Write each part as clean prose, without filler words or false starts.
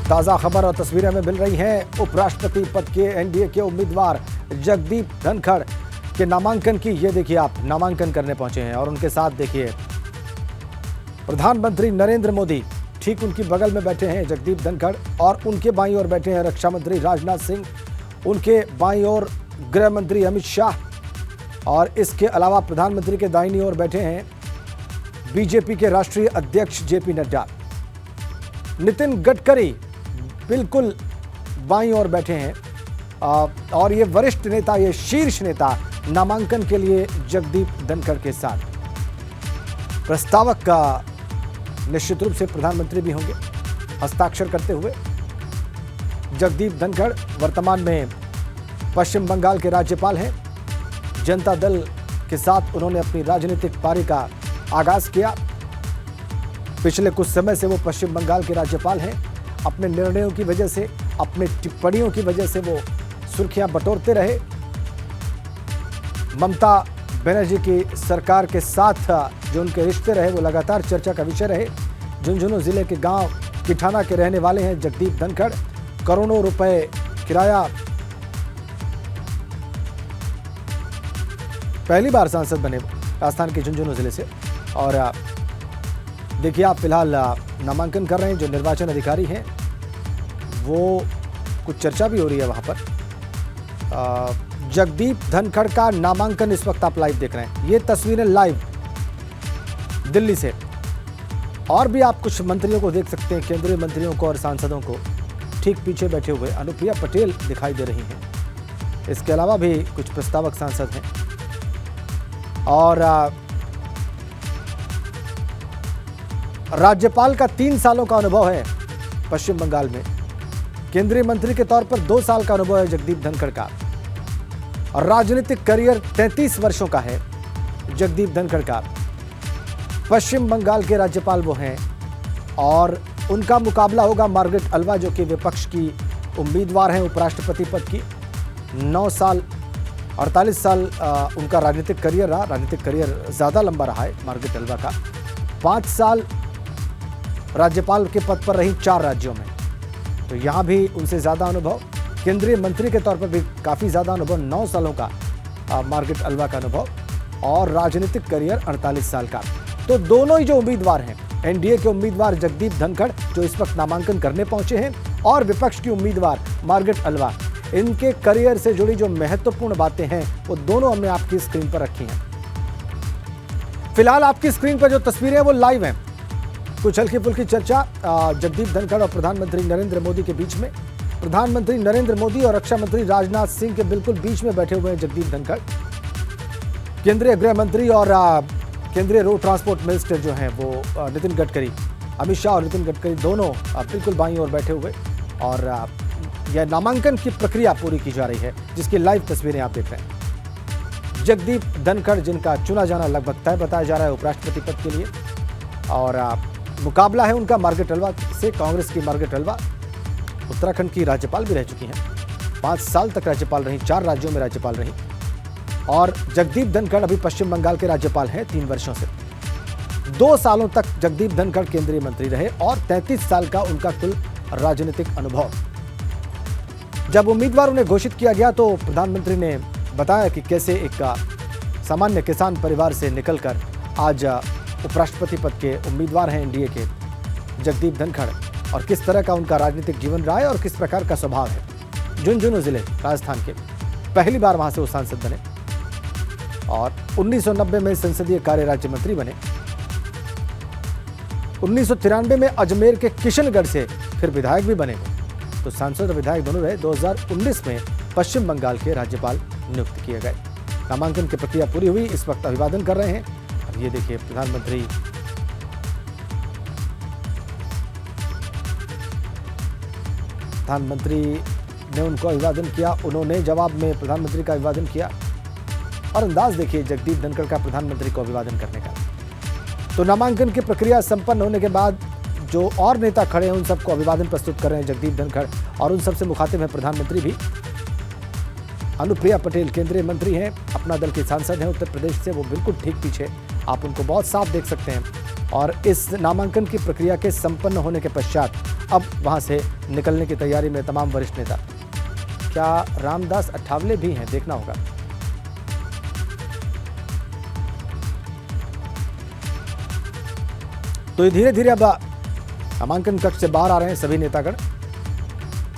ताज़ा खबर और तस्वीरें हमें मिल रही हैं उपराष्ट्रपति पद के एनडीए के उम्मीदवार जगदीप धनखड़ के नामांकन की। ये देखिए, आप नामांकन करने पहुंचे हैं और उनके साथ देखिए प्रधानमंत्री नरेंद्र मोदी ठीक उनकी बगल में बैठे हैं जगदीप धनखड़, और उनके बाईं ओर बैठे हैं रक्षा मंत्री राजनाथ सिंह, उनके बाईं ओर गृह मंत्री अमित शाह, और इसके अलावा प्रधानमंत्री के दाहिनी ओर बैठे हैं बीजेपी के राष्ट्रीय अध्यक्ष जेपी नड्डा। नितिन गडकरी बिल्कुल बाईं ओर बैठे हैं और ये वरिष्ठ नेता, ये शीर्ष नेता नामांकन के लिए जगदीप धनखड़ के साथ। प्रस्तावक का निश्चित रूप से प्रधानमंत्री भी होंगे हस्ताक्षर करते हुए। जगदीप धनखड़ वर्तमान में पश्चिम बंगाल के राज्यपाल हैं। जनता दल के साथ उन्होंने अपनी राजनीतिक पारी का आगाज किया। पिछले कुछ समय से वो पश्चिम बंगाल के राज्यपाल हैं। अपने निर्णयों की वजह से, अपने टिप्पणियों की वजह से वो सुर्खियां बटोरते रहे। ममता बनर्जी की सरकार के साथ जो उनके रिश्ते रहे वो लगातार चर्चा का विषय रहे। झुंझुनू जिले के गांव किठाना के रहने वाले हैं जगदीप धनखड़। करोड़ों रुपए किराया, पहली बार सांसद बने राजस्थान के झुंझुनू जिले से। और देखिए, आप फिलहाल नामांकन कर रहे हैं। जो निर्वाचन अधिकारी हैं वो कुछ चर्चा भी हो रही है वहां पर। जगदीप धनखड़ का नामांकन इस वक्त आप लाइव देख रहे हैं। ये तस्वीरें लाइव दिल्ली से। और भी आप कुछ मंत्रियों को देख सकते हैं, केंद्रीय मंत्रियों को और सांसदों को। ठीक पीछे बैठे हुए अनुप्रिया पटेल दिखाई दे रही हैं। इसके अलावा भी कुछ प्रस्तावक सांसद हैं। और राज्यपाल का 3 सालों का अनुभव है पश्चिम बंगाल में। केंद्रीय मंत्री के तौर पर 2 साल का अनुभव है जगदीप धनखड़ का। और राजनीतिक करियर 33 वर्षों का है जगदीप धनखड़ का। पश्चिम बंगाल के राज्यपाल वो हैं और उनका मुकाबला होगा मार्गरेट अल्वा, जो कि विपक्ष की उम्मीदवार हैं उपराष्ट्रपति पद की। 9 साल 48 साल उनका राजनीतिक करियर रहा। राजनीतिक करियर ज़्यादा लंबा रहा है मार्गरेट अल्वा का। 5 साल राज्यपाल के पद पर रही 4 राज्यों में, तो यहाँ भी उनसे ज़्यादा अनुभव। केंद्रीय मंत्री के तौर पर भी काफ़ी ज़्यादा अनुभव, 9 सालों का मार्गरेट अल्वा का अनुभव, और राजनीतिक करियर 48 साल का। तो दोनों ही जो उम्मीदवार हैं, एनडीए के उम्मीदवार जगदीप धनखड़ जो इस वक्त नामांकन करने पहुंचे हैं, और विपक्ष की उम्मीदवार मार्गरेट अल्वा, इनके करियर से जुड़ी जो महत्वपूर्ण बातें हैं वो दोनों हमने आपकी स्क्रीन पर रखी हैं। फिलहाल आपकी स्क्रीन पर जो तस्वीरें हैं वो लाइव हैं। कुछ हल्की फुल्की चर्चा जगदीप धनखड़ और प्रधानमंत्री नरेंद्र मोदी के बीच में। प्रधानमंत्री नरेंद्र मोदी और रक्षा मंत्री राजनाथ सिंह के बिल्कुल बीच में बैठे हुए हैं जगदीप धनखड़। केंद्रीय गृह मंत्री और केंद्रीय रोड ट्रांसपोर्ट मिनिस्टर जो हैं वो नितिन गडकरी, अमित शाह और नितिन गडकरी दोनों बिल्कुल बाईं ओर बैठे हुए। और यह नामांकन की प्रक्रिया पूरी की जा रही है, जिसकी लाइव तस्वीरें आप देख रहे हैं। जगदीप धनखड़ जिनका चुना जाना लगभग तय बताया जा रहा है उपराष्ट्रपति पद के लिए, और मुकाबला है उनका मार्गरेट अल्वा से। कांग्रेस की मार्गरेट अल्वा उत्तराखंड की राज्यपाल भी रह चुकी हैं, 5 साल तक राज्यपाल रही, 4 राज्यों में राज्यपाल रही। और जगदीप धनखड़ अभी पश्चिम बंगाल के राज्यपाल हैं 3 वर्षों से। 2 सालों तक जगदीप धनखड़ केंद्रीय मंत्री रहे और 33 साल का उनका कुल राजनीतिक अनुभव। जब उम्मीदवार उन्हें घोषित किया गया तो प्रधानमंत्री ने बताया कि कैसे एक सामान्य किसान परिवार से निकलकर आज उपराष्ट्रपति पद के उम्मीदवार हैं एनडीए के जगदीप धनखड़, और किस तरह का उनका राजनीतिक जीवन रहा है और किस प्रकार का स्वभाव है। झुंझुनू जिले राजस्थान के, पहली बार वहां से वो सांसद बने और 1990 में संसदीय कार्य राज्य मंत्री बने। 1993 में अजमेर के किशनगढ़ से फिर विधायक भी बने। तो सांसद और विधायक दोनों रहे। 2019 में पश्चिम बंगाल के राज्यपाल नियुक्त किए गए। नामांकन की प्रक्रिया पूरी हुई, इस वक्त अभिवादन कर रहे हैं। अब ये देखिए, प्रधानमंत्री ने उनको अभिवादन किया, उन्होंने जवाब में प्रधानमंत्री का अभिवादन किया। और अंदाज देखिए जगदीप धनखड़ का प्रधानमंत्री को अभिवादन करने का। तो नामांकन की प्रक्रिया संपन्न होने के बाद जो और नेता खड़े हैं उन सबको अभिवादन प्रस्तुत कर रहे हैं जगदीप धनखड़, और उन सबसे मुखातिब है प्रधानमंत्री भी। अनुप्रिया पटेल केंद्रीय मंत्री हैं, अपना दल के सांसद हैं उत्तर प्रदेश से, वो बिल्कुल ठीक पीछे, आप उनको बहुत साफ देख सकते हैं। और इस नामांकन की प्रक्रिया के संपन्न होने के पश्चात अब वहां से निकलने की तैयारी में तमाम वरिष्ठ नेता। क्या रामदास अठावले भी हैं, देखना होगा। तो ये धीरे धीरे अब नामांकन कक्ष से बाहर आ रहे हैं सभी नेतागण,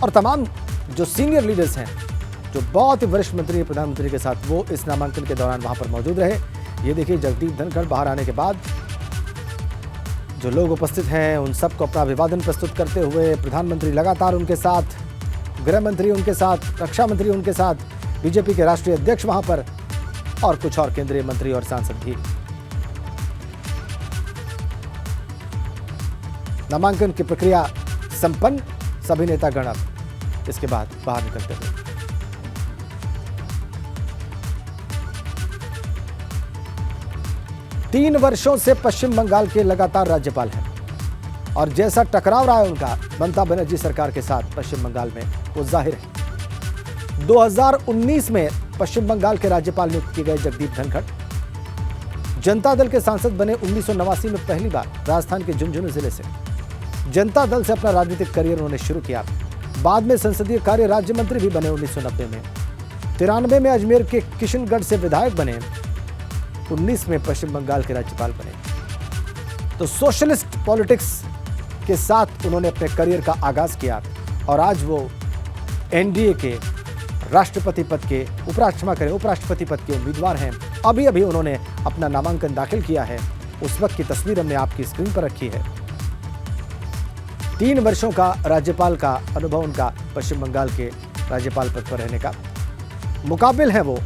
और तमाम जो सीनियर लीडर्स हैं, जो बहुत ही वरिष्ठ मंत्री प्रधानमंत्री के साथ, वो इस नामांकन के दौरान वहां पर मौजूद रहे। ये देखिए, जगदीप धनखड़ बाहर आने के बाद जो लोग उपस्थित हैं उन सबको अपना अभिवादन प्रस्तुत करते हुए प्रधानमंत्री लगातार उनके साथ, गृह मंत्री उनके साथ, रक्षा मंत्री उनके साथ, बीजेपी के राष्ट्रीय अध्यक्ष वहां पर, और कुछ और केंद्रीय मंत्री और सांसद भी। नामांकन की प्रक्रिया संपन्न, सभी नेतागण अब इसके बाद बाहर निकलते हुए। तीन वर्षों से पश्चिम बंगाल के लगातार राज्यपाल हैं, और जैसा टकराव रहा है उनका ममता बनर्जी सरकार के साथ पश्चिम बंगाल में, वो जाहिर है। 2019 में पश्चिम बंगाल के राज्यपाल नियुक्त किए गए जगदीप धनखड़ जनता दल के सांसद बने 1989 में पहली बार राजस्थान के झुंझुनू जिले से। जनता दल से अपना राजनीतिक करियर उन्होंने शुरू किया। बाद में संसदीय कार्य राज्य मंत्री भी बने 1990 में। 93 में अजमेर के किशनगढ़ से विधायक बने। 19 में पश्चिम बंगाल के राज्यपाल बने। तो सोशलिस्ट पॉलिटिक्स के साथ उन्होंने अपने करियर का आगाज किया, और आज वो एनडीए के राष्ट्रपति पद के उपराष्ट्रपति पद के उम्मीदवार हैं। अभी अभी उन्होंने अपना नामांकन दाखिल किया है। उस वक्त की तस्वीर हमने आपकी स्क्रीन पर रखी है। 3 वर्षों का राज्यपाल का अनुभव उनका पश्चिम बंगाल के राज्यपाल पद पर रहने का। मुकाबिल है वो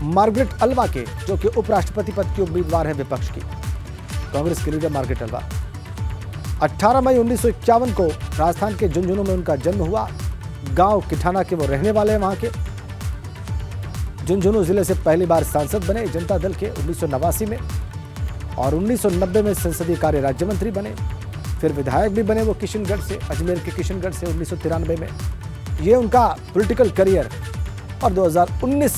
मार्गरेट अल्वा के, जो कि उपराष्ट्रपति पद की उम्मीदवार है विपक्ष की, कांग्रेस के लीडर मार्गरेट अल्वा। 18 मई 1951 को राजस्थान के झुंझुनू में उनका जन्म हुआ। गांव किठाना के वो रहने वाले हैं वहां के। झुंझुनू जिले से पहली बार सांसद बने जनता दल के 1989 में, और 1990 में संसदीय कार्य राज्य मंत्री बने। फिर विधायक भी बने वो किशनगढ़ से, अजमेर के किशनगढ़ से 1993 में। ये उनका पॉलिटिकल करियर। और 2019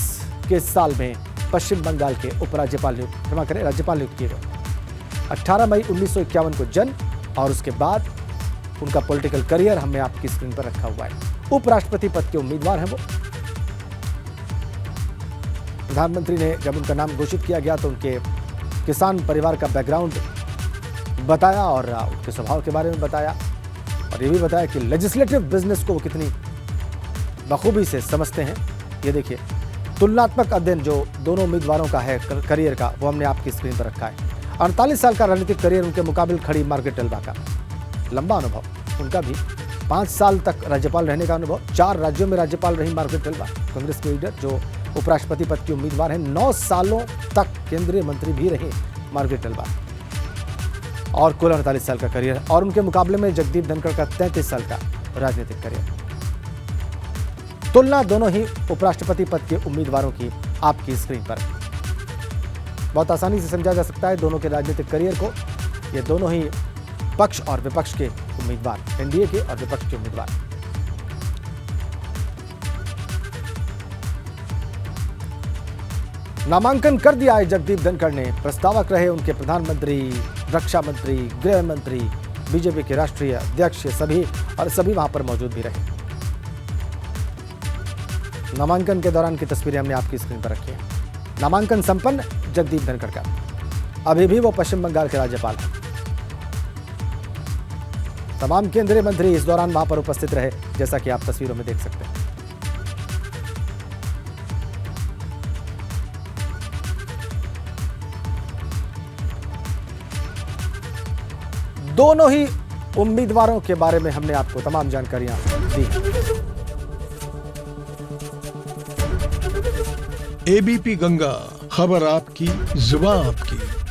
के साल में पश्चिम बंगाल के राज्यपाल नियुक्त किए गए। 18 मई 1951 को जन्म, और उसके बाद उनका पॉलिटिकल करियर हमने आपकी स्क्रीन पर रखा हुआ है। उपराष्ट्रपति पद के उम्मीदवार हैं वो। प्रधानमंत्री ने जब उनका नाम घोषित किया गया तो उनके किसान परिवार का बैकग्राउंड बताया, और उनके स्वभाव के बारे में बताया, और ये भी बताया कि लेजिस्लेटिव बिजनेस को वो कितनी बखूबी से समझते हैं। ये देखिए, तुलनात्मक अध्ययन जो दोनों उम्मीदवारों का है करियर का, वो हमने आपकी स्क्रीन पर रखा है। 48 साल का राजनीतिक करियर उनके मुकाबिल खड़ी मार्गरेट अल्वा का। लंबा अनुभव उनका भी, 5 साल तक राज्यपाल रहने का अनुभव। 4 राज्यों में राज्यपाल रही मार्गरेट अल्वा, कांग्रेस के लीडर जो उपराष्ट्रपति पद की उम्मीदवार हैं। 9 सालों तक केंद्रीय मंत्री भी रहे मार्गरेट अल्वा, और कुल 48 साल का करियर। और उनके मुकाबले में जगदीप धनखड़ का 33 साल का राजनीतिक करियर। तुलना दोनों ही उपराष्ट्रपति पद के उम्मीदवारों की आपकी स्क्रीन पर। बहुत आसानी से समझा जा सकता है दोनों के राजनीतिक करियर को। ये दोनों ही पक्ष और विपक्ष के उम्मीदवार, एनडीए के और विपक्ष के उम्मीदवार। नामांकन कर दिया है जगदीप धनखड़ ने। प्रस्तावक रहे उनके प्रधानमंत्री, रक्षा मंत्री, गृह मंत्री, बीजेपी के राष्ट्रीय अध्यक्ष, सभी वहां पर मौजूद भी रहे। नामांकन के दौरान की तस्वीरें हमने आपकी स्क्रीन पर रखी है। नामांकन संपन्न जगदीप धनखड़ का। अभी भी वो पश्चिम बंगाल के राज्यपाल हैं। तमाम केंद्रीय मंत्री इस दौरान वहां पर उपस्थित रहे, जैसा कि आप तस्वीरों में देख सकते हैं। दोनों ही उम्मीदवारों के बारे में हमने आपको तमाम जानकारियां दी। एबीपी गंगा, खबर आपकी, जुबान आपकी।